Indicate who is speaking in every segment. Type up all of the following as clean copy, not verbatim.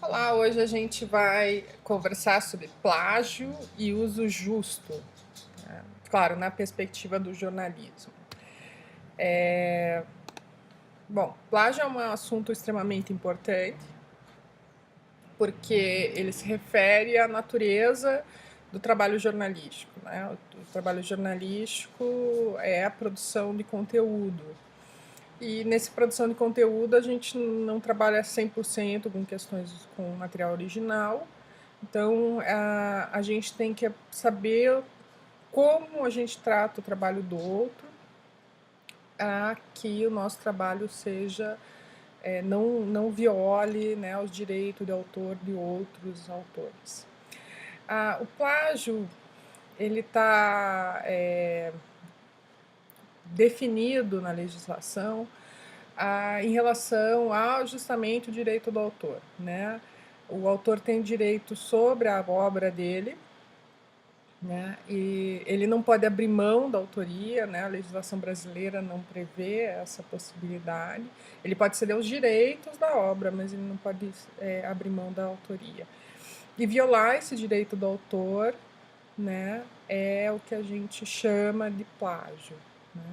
Speaker 1: Olá, hoje a gente vai conversar sobre plágio e uso justo, né? Claro, na perspectiva do jornalismo. Bom, plágio é um assunto extremamente importante, porque ele se refere à natureza do trabalho jornalístico, né? O trabalho jornalístico é a produção de conteúdo. E nessa produção de conteúdo a gente não trabalha 100% com questões com material original. Então a gente tem que saber como a gente trata o trabalho do outro, a que o nosso trabalho seja não viole, né, os direitos de autor de outros autores. O plágio ele está definido na legislação em relação ao justamente o direito do autor, né? O autor tem direito sobre a obra dele, né? E ele não pode abrir mão da autoria, né? A legislação brasileira não prevê essa possibilidade. Ele pode ceder os direitos da obra, mas ele não pode abrir mão da autoria. E violar esse direito do autor, né, é o que a gente chama de plágio, né?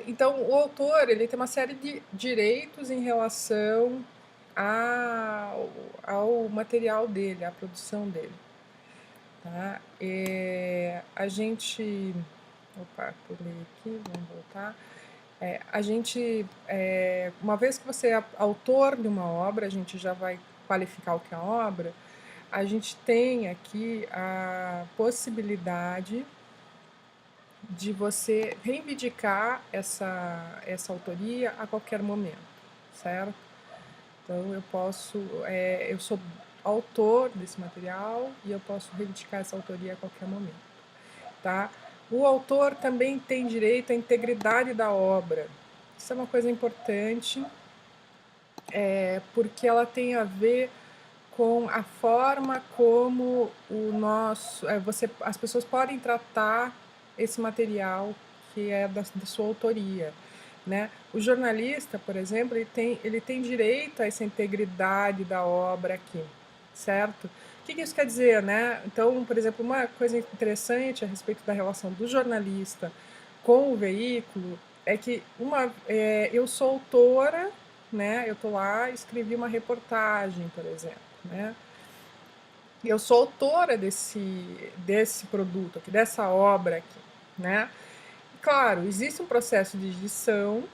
Speaker 1: Então, o autor ele tem uma série de direitos em relação ao material dele, à produção dele. Tá? A gente... Opa, pulei aqui, vamos voltar. A gente, uma vez que você é autor de uma obra, a gente já vai qualificar o que é a obra, a gente tem aqui a possibilidade de você reivindicar essa autoria a qualquer momento, certo? Então, eu sou autor desse material e eu posso reivindicar essa autoria a qualquer momento, tá? O autor também tem direito à integridade da obra. Isso é uma coisa importante, porque ela tem a ver com a forma como as pessoas podem tratar esse material que é da sua autoria, né? O jornalista, por exemplo, ele tem direito a essa integridade da obra aqui, certo? O que isso quer dizer, né? Então, por exemplo, uma coisa interessante a respeito da relação do jornalista com o veículo é que eu sou autora, né? Eu estou lá, escrevi uma reportagem, por exemplo, né? Eu sou autora desse produto aqui, dessa obra aqui, né? Claro, existe um processo de edição,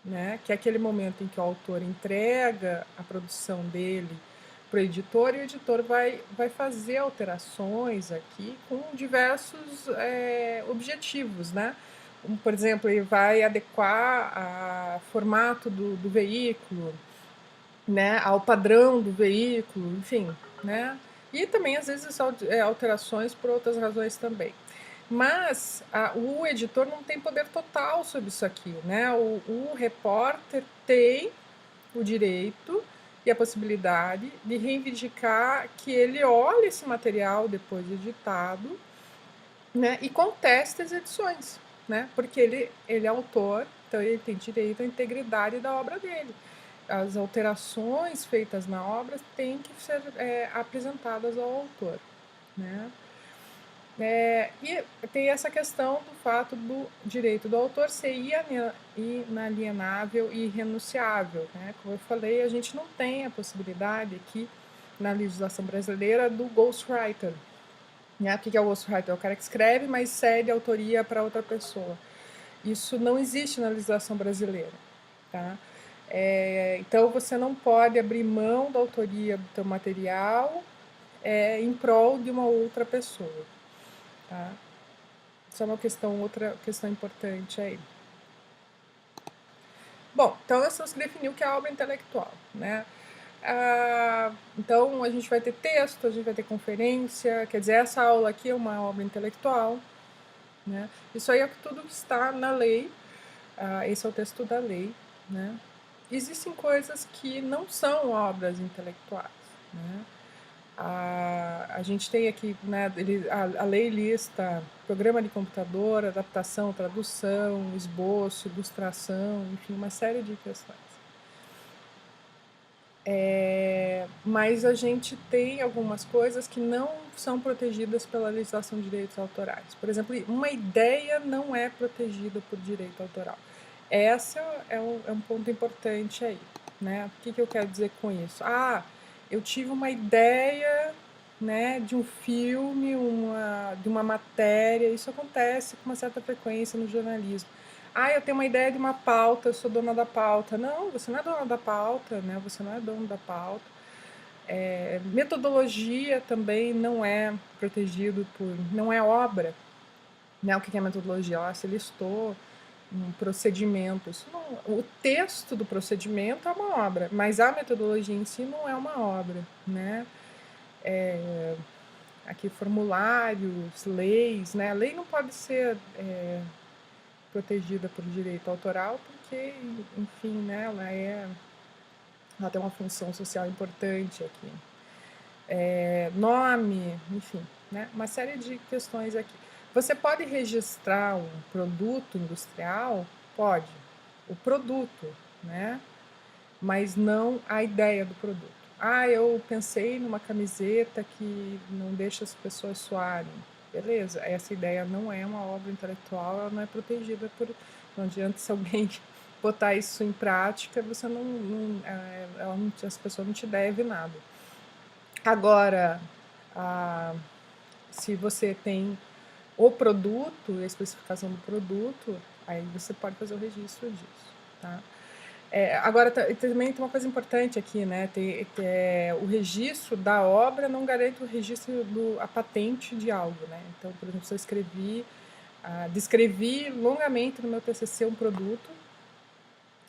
Speaker 1: né, que é aquele momento em que o autor entrega a produção dele para o editor e o editor vai fazer alterações aqui com diversos objetivos, né? Por exemplo, ele vai adequar o formato do veículo, né, ao padrão do veículo, enfim, né? E também, às vezes, alterações por outras razões também. Mas o editor não tem poder total sobre isso aqui, né? O repórter tem o direito e a possibilidade de reivindicar que ele olhe esse material depois editado, né, e conteste as edições, né? Porque ele é autor, então ele tem direito à integridade da obra dele. As alterações feitas na obra têm que ser apresentadas ao autor, né? E tem essa questão do fato do direito do autor ser inalienável e irrenunciável, né? Como eu falei, a gente não tem a possibilidade aqui na legislação brasileira do ghostwriter, né? O que é o ghostwriter? É o cara que escreve, mas cede a autoria para outra pessoa. Isso não existe na legislação brasileira, tá? Então, você não pode abrir mão da autoria do teu material em prol de uma outra pessoa, tá? Isso é outra questão importante aí. Bom, então nós temos que definir o que é a obra intelectual, né? Então, a gente vai ter texto, a gente vai ter conferência, quer dizer, essa aula aqui é uma obra intelectual, né? Isso aí é tudo que está na lei, esse é o texto da lei, né? existem coisas que não são obras intelectuais, né? A gente tem aqui, né, a lei lista programa de computador, adaptação, tradução, esboço, ilustração, enfim, uma série de questões. Mas a gente tem algumas coisas que não são protegidas pela legislação de direitos autorais. Por exemplo, uma ideia não é protegida por direito autoral. Esse é um ponto importante aí, né? O que eu quero dizer com isso? Eu tive uma ideia, né, de um filme, de uma matéria. Isso acontece com uma certa frequência no jornalismo. Eu tenho uma ideia de uma pauta, eu sou dona da pauta. Não, você não é dona da pauta, né? Você não é dono da pauta. Metodologia também não é protegido não é obra, né? O que é metodologia? Você listou um procedimento. O texto do procedimento é uma obra, mas a metodologia em si não é uma obra, né? Aqui formulários, leis, né? A lei não pode ser protegida por direito autoral porque, enfim, né? Ela tem uma função social importante aqui. Nome, enfim, né? Uma série de questões aqui. Você pode registrar um produto industrial? Pode. O produto, né? Mas não a ideia do produto. Eu pensei numa camiseta que não deixa as pessoas suarem. Beleza, essa ideia não é uma obra intelectual, ela não é protegida por... Não adianta se alguém botar isso em prática, você as pessoas não te devem nada. Agora, se você tem o produto, a especificação do produto, aí você pode fazer o registro disso, tá? Agora, também tem uma coisa importante aqui, né? O registro da obra não garante o registro a patente de algo, né? Então, por exemplo, se eu descrevi longamente no meu TCC um produto,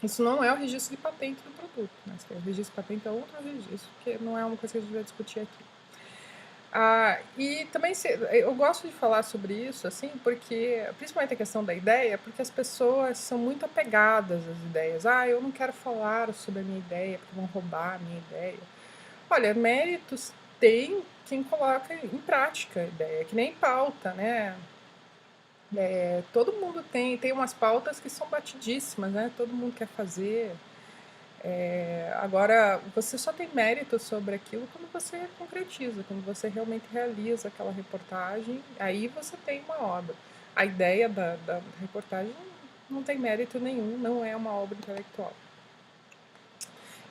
Speaker 1: isso não é o registro de patente do produto, né? O registro de patente é outro registro, que não é uma coisa que a gente vai discutir aqui. E também eu gosto de falar sobre isso, assim, porque, principalmente a questão da ideia, porque as pessoas são muito apegadas às ideias. Eu não quero falar sobre a minha ideia, porque vão roubar a minha ideia. Olha, méritos tem quem coloca em prática a ideia, que nem pauta, né? Todo mundo tem umas pautas que são batidíssimas, né? Todo mundo quer fazer. Agora, você só tem mérito sobre aquilo quando você concretiza, quando você realmente realiza aquela reportagem, aí você tem uma obra. A ideia da reportagem não tem mérito nenhum, não é uma obra intelectual.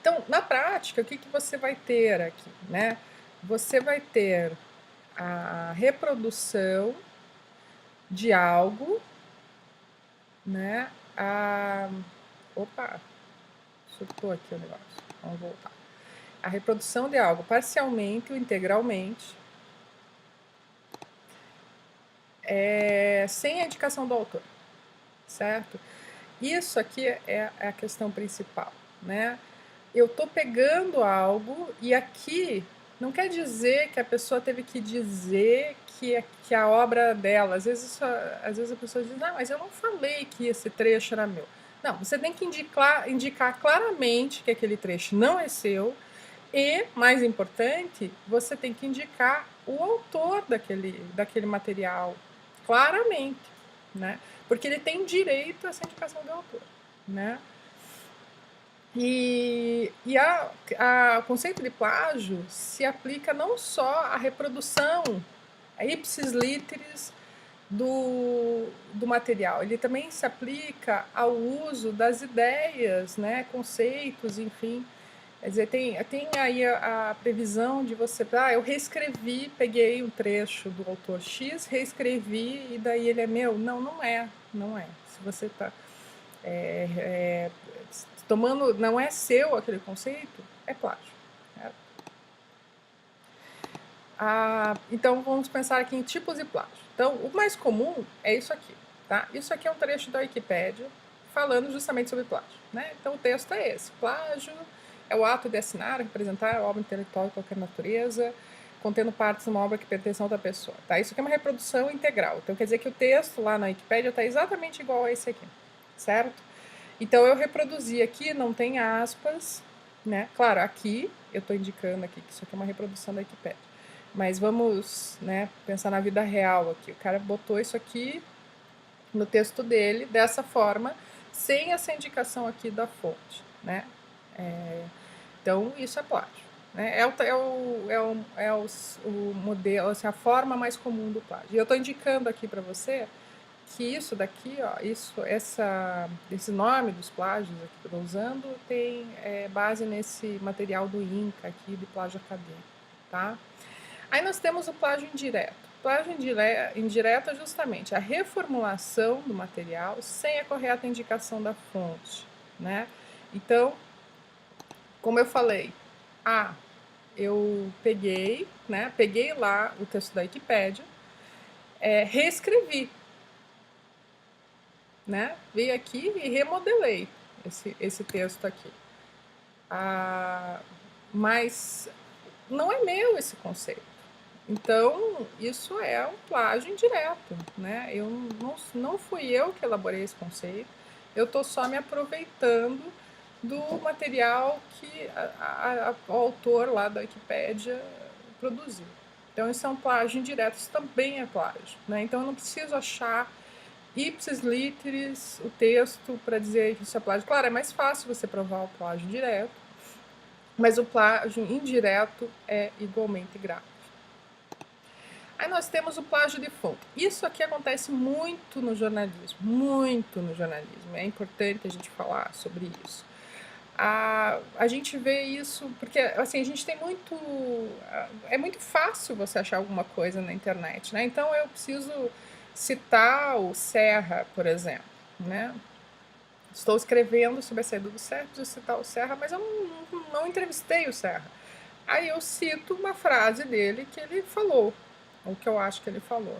Speaker 1: Então, na prática, o que você vai ter aqui, né? Você vai ter a reprodução de algo, né? Opa, surtou aqui o negócio. Vamos voltar. A reprodução de algo parcialmente ou integralmente, sem a indicação do autor, certo? Isso aqui é a questão principal, né? Eu estou pegando algo e aqui não quer dizer que a pessoa teve que dizer que a obra dela, às vezes a pessoa diz, mas eu não falei que esse trecho era meu. Não, você tem que indicar claramente que aquele trecho não é seu e, mais importante, você tem que indicar o autor daquele material claramente, né? Porque ele tem direito a essa indicação do autor, né? O conceito de plágio se aplica não só à reprodução, a ipsis literis do material, ele também se aplica ao uso das ideias, né, conceitos, enfim. Quer dizer, tem aí a previsão de você... eu reescrevi, peguei um trecho do autor X, reescrevi e daí ele é meu? Não, não é. Se você está tomando... Não é seu aquele conceito, é plágio. Então, vamos pensar aqui em tipos de plágio. Então, o mais comum é isso aqui, tá? Isso aqui é um trecho da Wikipédia falando justamente sobre plágio, né? Então, o texto é esse. Plágio é o ato de assinar, representar a obra intelectual de qualquer natureza, contendo partes de uma obra que pertence a outra pessoa. Tá? Isso aqui é uma reprodução integral. Então, quer dizer que o texto lá na Wikipédia está exatamente igual a esse aqui, certo? Então, eu reproduzi aqui, não tem aspas, né? Claro, aqui, eu estou indicando aqui que isso aqui é uma reprodução da Wikipédia. Mas vamos, né, pensar na vida real aqui. O cara botou isso aqui no texto dele, dessa forma, sem essa indicação aqui da fonte, né? Então, isso é plágio. Né? O modelo, assim, a forma mais comum do plágio. E eu estou indicando aqui para você que isso daqui, ó, esse nome dos plágios aqui que eu estou usando tem base nesse material do INCA aqui, de plágio acadêmico, tá? Aí nós temos o plágio indireto. Plágio indireto é justamente a reformulação do material sem a correta indicação da fonte, né? Então, como eu falei, eu peguei, né? Peguei lá o texto da Wikipédia, reescrevi, né? Veio aqui e remodelei esse texto aqui. Mas não é meu esse conceito. Então, isso é um plágio indireto, né? Não fui eu que elaborei esse conceito, eu estou só me aproveitando do material que o autor lá da Wikipédia produziu. Então, isso é um plágio indireto, isso também é plágio, né? Então, eu não preciso achar ipsis literis o texto para dizer que isso é plágio. Claro, é mais fácil você provar o plágio direto, mas o plágio indireto é igualmente grave. Aí nós temos o plágio de fonte. Isso aqui acontece muito no jornalismo, muito no jornalismo. É importante a gente falar sobre isso. A gente vê isso porque, assim, a gente tem muito... É muito fácil você achar alguma coisa na internet, né? Então, eu preciso citar o Serra, por exemplo, né? Estou escrevendo sobre a saída do Serra, preciso citar o Serra, mas eu não entrevistei o Serra. Aí eu cito uma frase dele que ele falou, o que eu acho que ele falou.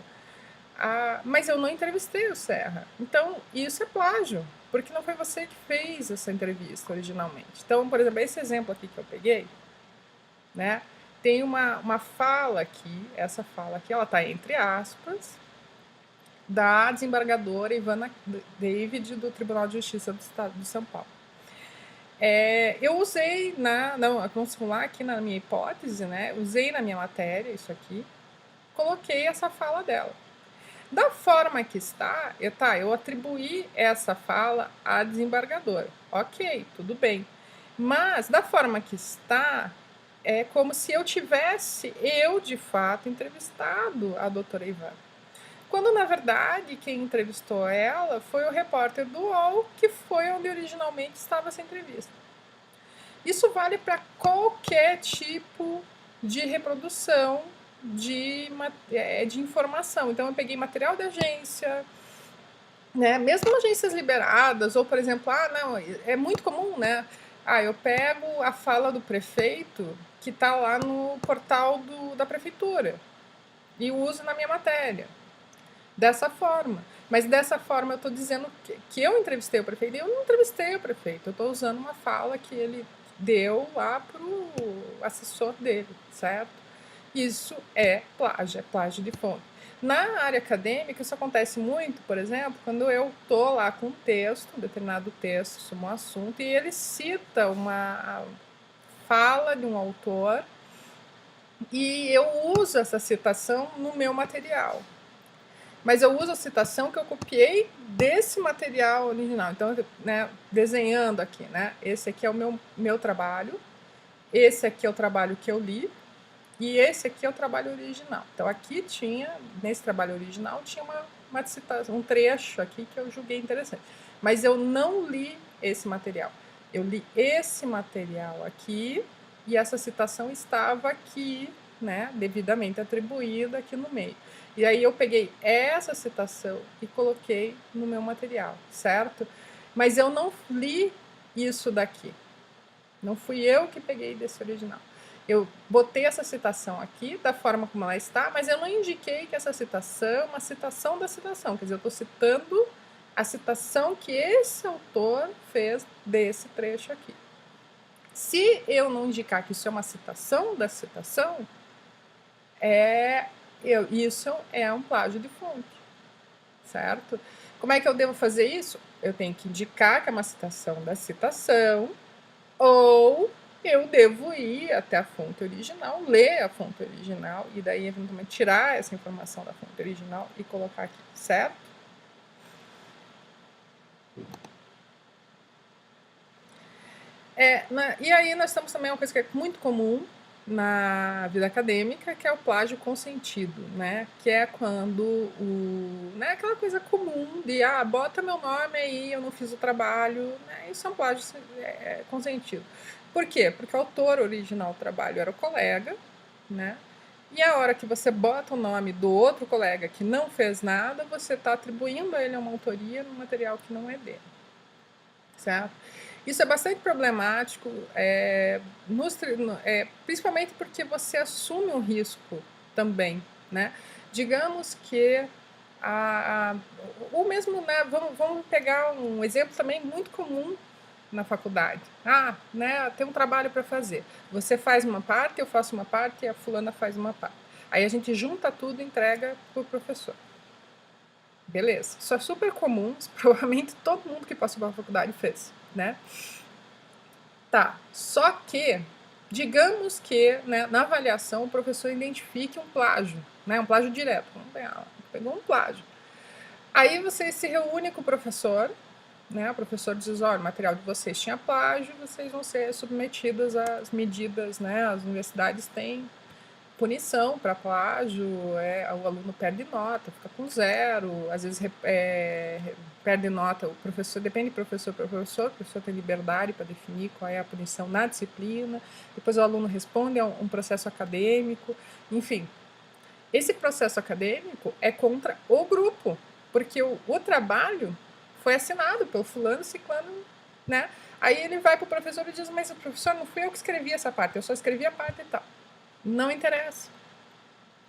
Speaker 1: Mas eu não entrevistei o Serra. Então, isso é plágio, porque não foi você que fez essa entrevista originalmente. Então, por exemplo, esse exemplo aqui que eu peguei, né, tem uma fala aqui, essa fala aqui, ela está entre aspas, da desembargadora Ivana David, do Tribunal de Justiça do Estado de São Paulo. Eu usei, vamos simular aqui na minha hipótese, né, usei na minha matéria isso aqui, coloquei essa fala dela. Da forma que está, eu atribuí essa fala à desembargadora. Ok, tudo bem. Mas, da forma que está, é como se eu tivesse, de fato, entrevistado a doutora Ivana. Quando, na verdade, quem entrevistou ela foi o repórter do UOL, que foi onde originalmente estava essa entrevista. Isso vale para qualquer tipo de reprodução de informação. Então, eu peguei material da agência, né? Mesmo agências liberadas, ou, por exemplo, não, é muito comum, né? Eu pego a fala do prefeito que está lá no portal da prefeitura e uso na minha matéria. Dessa forma. Mas dessa forma eu estou dizendo que eu entrevistei o prefeito. Eu não entrevistei o prefeito. Eu estou usando uma fala que ele deu lá para o assessor dele, certo? Isso é plágio de fonte. Na área acadêmica, isso acontece muito, por exemplo, quando eu estou lá com um texto, um determinado texto sobre um assunto, e ele cita uma fala de um autor, e eu uso essa citação no meu material. Mas eu uso a citação que eu copiei desse material original. Então, né, desenhando aqui, né? Esse aqui é o meu trabalho, esse aqui é o trabalho que eu li, e esse aqui é o trabalho original. Então, aqui nesse trabalho original, tinha uma citação, um trecho aqui que eu julguei interessante. Mas eu não li esse material. Eu li esse material aqui, e essa citação estava aqui, né, devidamente atribuída aqui no meio. E aí eu peguei essa citação e coloquei no meu material, certo? Mas eu não li isso daqui. Não fui eu que peguei desse original. Eu botei essa citação aqui da forma como ela está, mas eu não indiquei que essa citação é uma citação da citação. Quer dizer, eu estou citando a citação que esse autor fez desse trecho aqui. Se eu não indicar que isso é uma citação da citação, isso é um plágio de fonte, certo? Como é que eu devo fazer isso? Eu tenho que indicar que é uma citação da citação, ou eu devo ir até a fonte original, ler a fonte original e daí eventualmente tirar essa informação da fonte original e colocar aqui, certo? E aí nós temos também uma coisa que é muito comum na vida acadêmica, que é o plágio consentido, né? Que é quando né, aquela coisa comum de bota meu nome aí, eu não fiz o trabalho, né? Isso é um plágio consentido. Por quê? Porque o autor original do trabalho era o colega, né? E a hora que você bota o nome do outro colega que não fez nada, você está atribuindo a ele uma autoria no material que não é dele, certo? Isso é bastante problemático, principalmente porque você assume um risco também, né? Digamos que ou mesmo, né, vamos pegar um exemplo também muito comum na faculdade. Né, tem um trabalho para fazer. Você faz uma parte, eu faço uma parte e a fulana faz uma parte. Aí a gente junta tudo e entrega para o professor. Beleza. Isso é super comum, provavelmente todo mundo que passou pela faculdade fez, né? Tá. Só que, digamos que, né, na avaliação o professor identifique um plágio, né? Um plágio direto. Pegou um plágio. Aí você se reúne com o professor, né? O professor diz, olha, o material de vocês tinha plágio, vocês vão ser submetidos às medidas, né? As universidades têm punição para plágio, o aluno perde nota, fica com 0, às vezes perde nota, o professor, depende de professor para professor, o professor tem liberdade para definir qual é a punição na disciplina, depois o aluno responde a um processo acadêmico, enfim. Esse processo acadêmico é contra o grupo, porque o trabalho foi assinado pelo fulano, ciclano, né? Aí ele vai para o professor e diz, mas o professor, não fui eu que escrevi essa parte, eu só escrevi a parte e tal. Não interessa,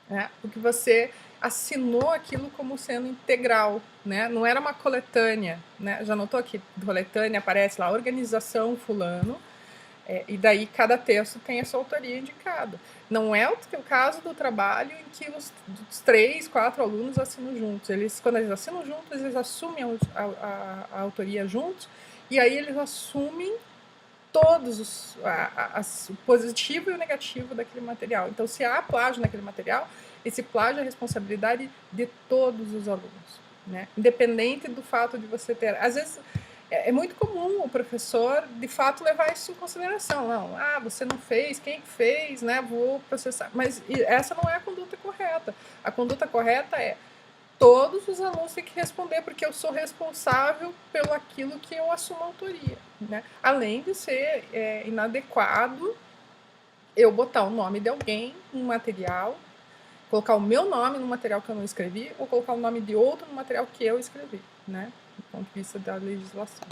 Speaker 1: né? Porque você assinou aquilo como sendo integral, né? Não era uma coletânea, né? Já notou que coletânea aparece lá, organização fulano, e daí cada texto tem a sua autoria indicada. Não é o caso do trabalho em que os 3, 4 alunos assinam juntos. Quando eles assinam juntos, eles assumem a autoria juntos, e aí eles assumem todos o positivo e o negativo daquele material. Então, se há plágio naquele material, esse plágio é a responsabilidade de todos os alunos, né? Independente do fato de você ter... Às vezes, é muito comum o professor, de fato, levar isso em consideração. Não, você não fez, quem fez, né? Vou processar. Mas essa não é a conduta correta. A conduta correta é todos os alunos têm que responder, porque eu sou responsável pelo aquilo que eu assumo a autoria, né? Além de ser inadequado eu botar o nome de alguém no material, colocar o meu nome no material que eu não escrevi, ou colocar o nome de outro no material que eu escrevi, né? Do ponto de vista da legislação.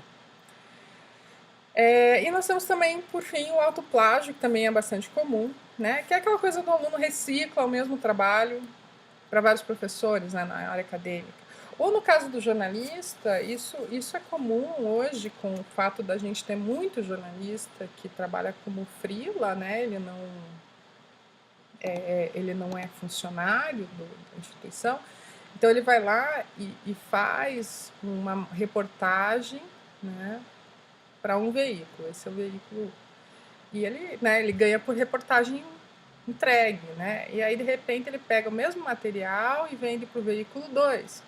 Speaker 1: E nós temos também, por fim, o autoplágio, que também é bastante comum, né? Que é aquela coisa do aluno recicla o mesmo trabalho para vários professores, né, na área acadêmica. Ou no caso do jornalista, isso é comum hoje, com o fato da gente ter muito jornalista que trabalha como freela, né, ele não é funcionário da instituição, então ele vai lá e faz uma reportagem, né, para um veículo, esse é o veículo, e ele ganha por reportagem entregue, né? E aí, de repente, ele pega o mesmo material e vende para o veículo 2.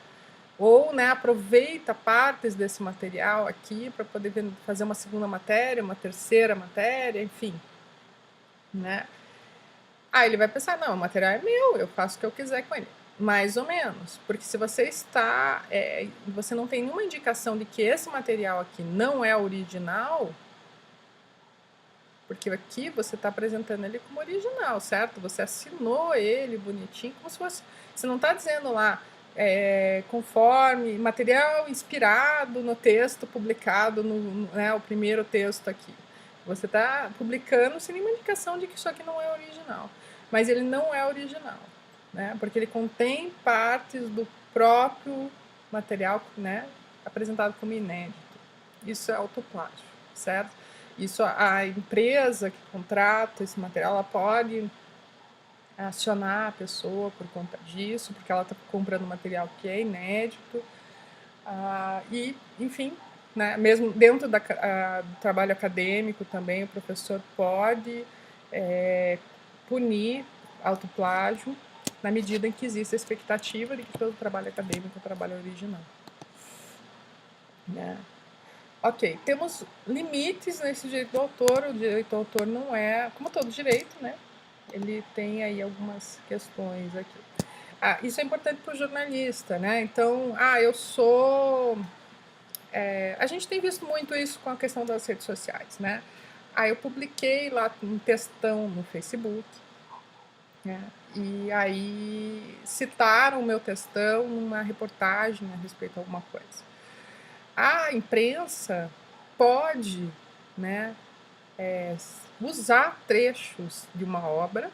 Speaker 1: Ou, né, aproveita partes desse material aqui para poder fazer uma segunda matéria, uma terceira matéria, enfim, né? Aí ele vai pensar, não, o material é meu, eu faço o que eu quiser com ele. Mais ou menos, porque se você você não tem nenhuma indicação de que esse material aqui não é original, porque aqui você está apresentando ele como original, certo? Você assinou ele bonitinho, como se fosse... Você não está dizendo lá, conforme material inspirado no texto publicado, né, o primeiro texto aqui. Você está publicando sem nenhuma indicação de que isso aqui não é original. Mas ele não é original, né? Porque ele contém partes do próprio material, né, apresentado como inédito. Isso é autoplágio, certo? Isso, a empresa que contrata esse material, ela pode acionar a pessoa por conta disso, porque ela está comprando material que é inédito, E, enfim, né, mesmo dentro do trabalho acadêmico também, o professor pode punir autoplágio na medida em que existe a expectativa de que todo trabalho acadêmico é trabalho original. Né? Ok, temos limites nesse direito do autor. O direito do autor não é, como todo direito, né? Ele tem aí algumas questões aqui. Isso é importante para o jornalista, né? Então, eu sou... a gente tem visto muito isso com a questão das redes sociais, né? Eu publiquei lá um textão no Facebook, né? E aí citaram o meu textão numa reportagem a respeito de alguma coisa. A imprensa pode, né, usar trechos de uma obra,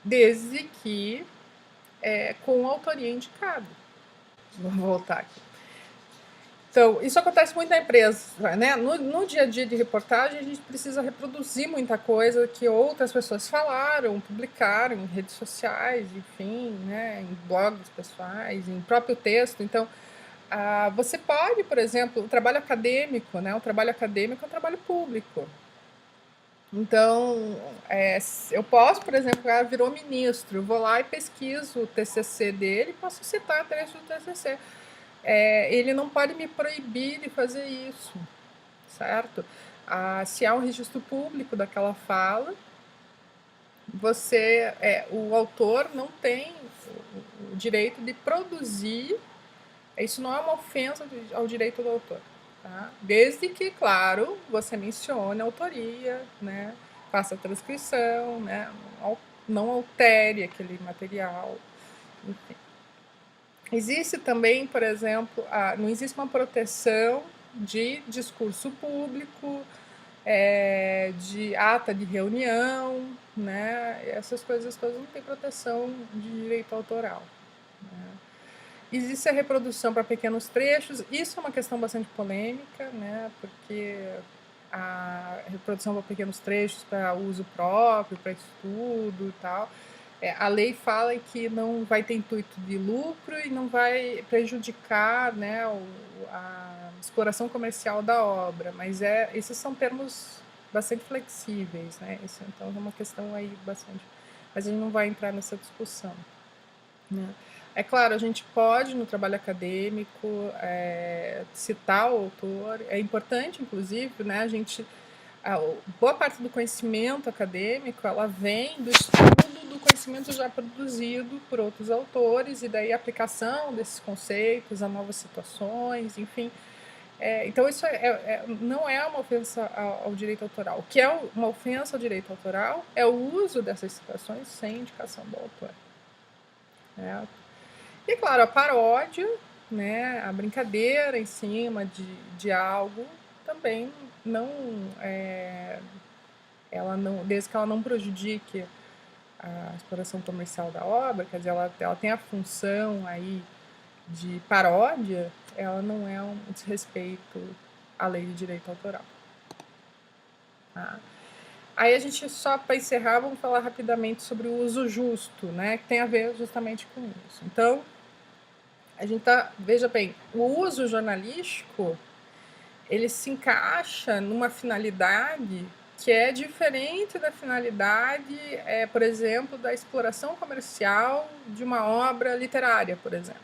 Speaker 1: desde que com autoria indicada. Vou voltar aqui. Então, isso acontece muito na empresa, né? No dia a dia de reportagem, a gente precisa reproduzir muita coisa que outras pessoas falaram, publicaram em redes sociais, enfim, né? Em blogs pessoais, em próprio texto. Então, você pode, por exemplo, o trabalho acadêmico, né? O trabalho acadêmico é um trabalho público. Então, eu posso, por exemplo, o cara virou ministro, eu vou lá e pesquiso o TCC dele, posso citar trecho do TCC. Ele não pode me proibir de fazer isso, certo? Se há um registro público daquela fala, o autor não tem o direito de produzir. Isso não é uma ofensa ao direito do autor, tá? Desde que, claro, você mencione a autoria, né? Faça a transcrição, né? Não altere aquele material, enfim. Existe também, por exemplo, não existe uma proteção de discurso público, de ata de reunião, né? Essas coisas todas não têm proteção de direito autoral. Né? Existe a reprodução para pequenos trechos, isso é uma questão bastante polêmica, né? Porque a reprodução para pequenos trechos para uso próprio, para estudo e tal, a lei fala que não vai ter intuito de lucro e não vai prejudicar, né, a exploração comercial da obra, mas esses são termos bastante flexíveis, né? Então é uma questão aí bastante, mas a gente não vai entrar nessa discussão, né? É claro, a gente pode, no trabalho acadêmico, citar o autor. É importante, inclusive, né, boa parte do conhecimento acadêmico ela vem do estudo do conhecimento já produzido por outros autores e daí a aplicação desses conceitos a novas situações, enfim. Então, isso não é uma ofensa ao direito autoral. O que é uma ofensa ao direito autoral é o uso dessas citações sem indicação do autor. E, claro, a paródia, né, a brincadeira em cima de algo também ela não, desde que ela não prejudique a exploração comercial da obra, quer dizer, ela tem a função aí de paródia, ela não é um desrespeito à lei de direito autoral. Tá? Aí a gente, só para encerrar, vamos falar rapidamente sobre o uso justo, né, que tem a ver justamente com isso. Então, veja bem, o uso jornalístico, ele se encaixa numa finalidade que é diferente da finalidade, por exemplo, da exploração comercial de uma obra literária, por exemplo.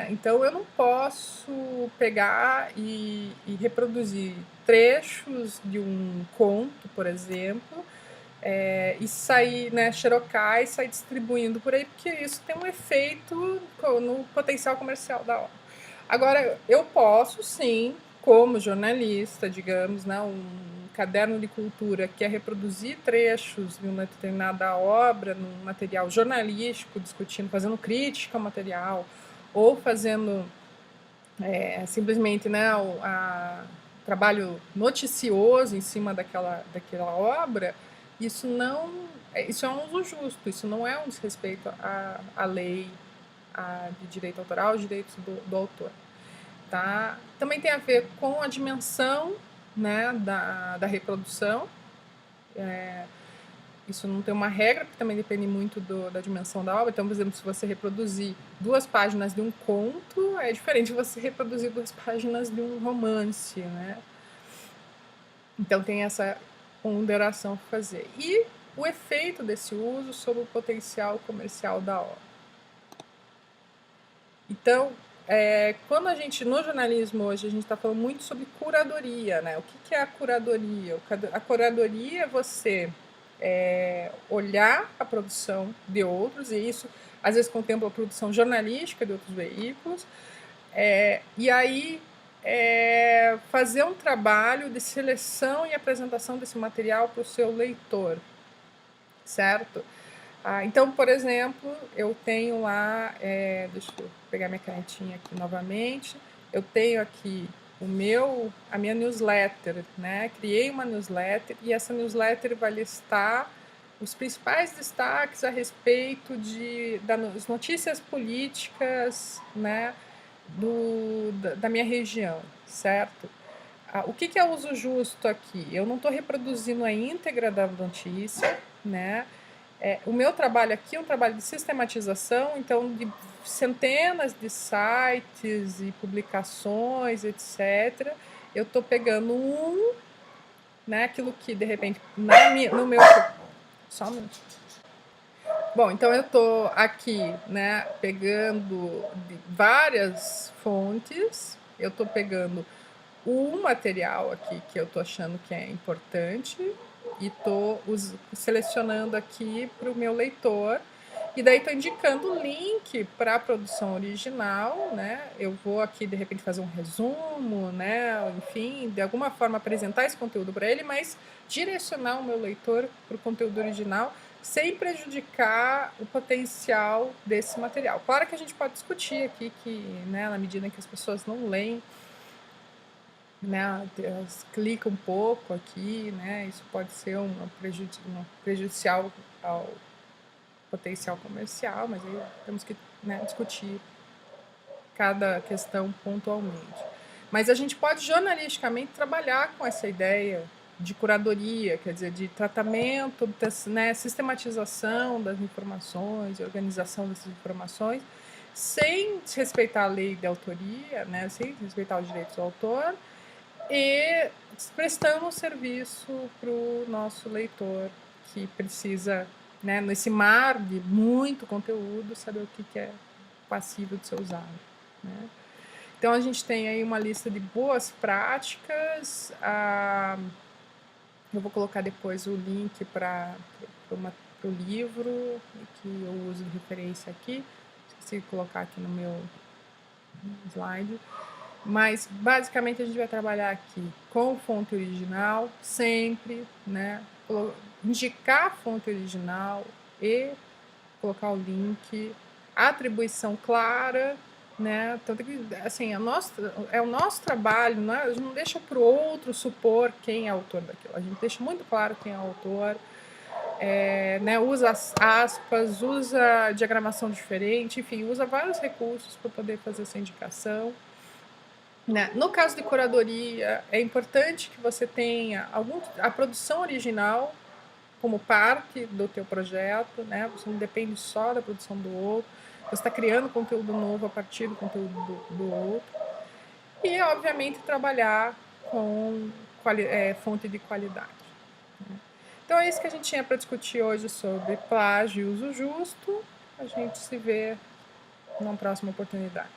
Speaker 1: Então, eu não posso pegar e reproduzir trechos de um conto, por exemplo, e sair, né, xerocar e sair distribuindo por aí, porque isso tem um efeito no potencial comercial da obra. Agora, eu posso, sim, como jornalista, digamos, né, um caderno de cultura que é reproduzir trechos de uma determinada obra num material jornalístico, discutindo, fazendo crítica ao material, ou fazendo simplesmente, né, trabalho noticioso em cima daquela obra, isso é um uso justo, isso não é um desrespeito à lei de direito autoral, aos direitos do autor. Tá? Também tem a ver com a dimensão, né, da reprodução. isso não tem uma regra, porque também depende muito da dimensão da obra. Então, por exemplo, se você reproduzir 2 páginas de um conto, é diferente de você reproduzir 2 páginas de um romance, né? Então, tem essa ponderação para fazer. E o efeito desse uso sobre o potencial comercial da obra. Então, quando a gente, no jornalismo hoje, a gente está falando muito sobre curadoria, né? O que é a curadoria? A curadoria é você olhar a produção de outros, e isso às vezes contempla a produção jornalística de outros veículos, e aí fazer um trabalho de seleção e apresentação desse material para o seu leitor, certo? Então, por exemplo, eu tenho lá, deixa eu pegar minha canetinha aqui novamente, eu tenho aqui a minha newsletter, né? Criei uma newsletter e essa newsletter vai listar os principais destaques a respeito das notícias políticas, né, da minha região, certo? O que é uso justo aqui? Eu não estou reproduzindo a íntegra da notícia, né? O meu trabalho aqui é um trabalho de sistematização, então de centenas de sites e publicações, etc. Eu estou pegando né, aquilo que de repente no meu só um minuto. Bom, então eu estou aqui, né, pegando várias fontes, eu estou pegando um material aqui que eu estou achando que é importante e estou selecionando aqui para o meu leitor, e daí estou indicando o link para a produção original, né? Eu vou aqui de repente fazer um resumo, né? Enfim, de alguma forma apresentar esse conteúdo para ele, mas direcionar o meu leitor para o conteúdo original sem prejudicar o potencial desse material. Claro que a gente pode discutir aqui que, né, na medida que as pessoas não leem, né, elas clicam um pouco aqui, né, isso pode ser prejudicial ao potencial comercial, mas aí temos que, né, discutir cada questão pontualmente. Mas a gente pode jornalisticamente trabalhar com essa ideia de curadoria, quer dizer, de tratamento, né, sistematização das informações, organização dessas informações, sem desrespeitar a lei de autoria, né, sem desrespeitar os direitos do autor, e prestando um serviço para o nosso leitor que precisa, né, nesse mar de muito conteúdo, saber o que é passível de ser usado, né? Então a gente tem aí uma lista de boas práticas. Eu vou colocar depois o link para o livro que eu uso de referência aqui. Esqueci de colocar aqui no meu slide. Mas basicamente a gente vai trabalhar aqui com fonte original, sempre, né? Indicar a fonte original e colocar o link, atribuição clara, né? Então, assim, é o nosso trabalho, não é? A gente não deixa para o outro supor quem é o autor daquilo, a gente deixa muito claro quem é o autor, né? Usa aspas, usa diagramação diferente, enfim, usa vários recursos para poder fazer essa indicação. Né? No caso de curadoria, é importante que você tenha a produção original como parte do teu projeto, né? Você não depende só da produção do outro, você está criando conteúdo novo a partir do conteúdo do outro. E, obviamente, trabalhar com fonte de qualidade. Né? Então, é isso que a gente tinha para discutir hoje sobre plágio e uso justo. A gente se vê numa próxima oportunidade.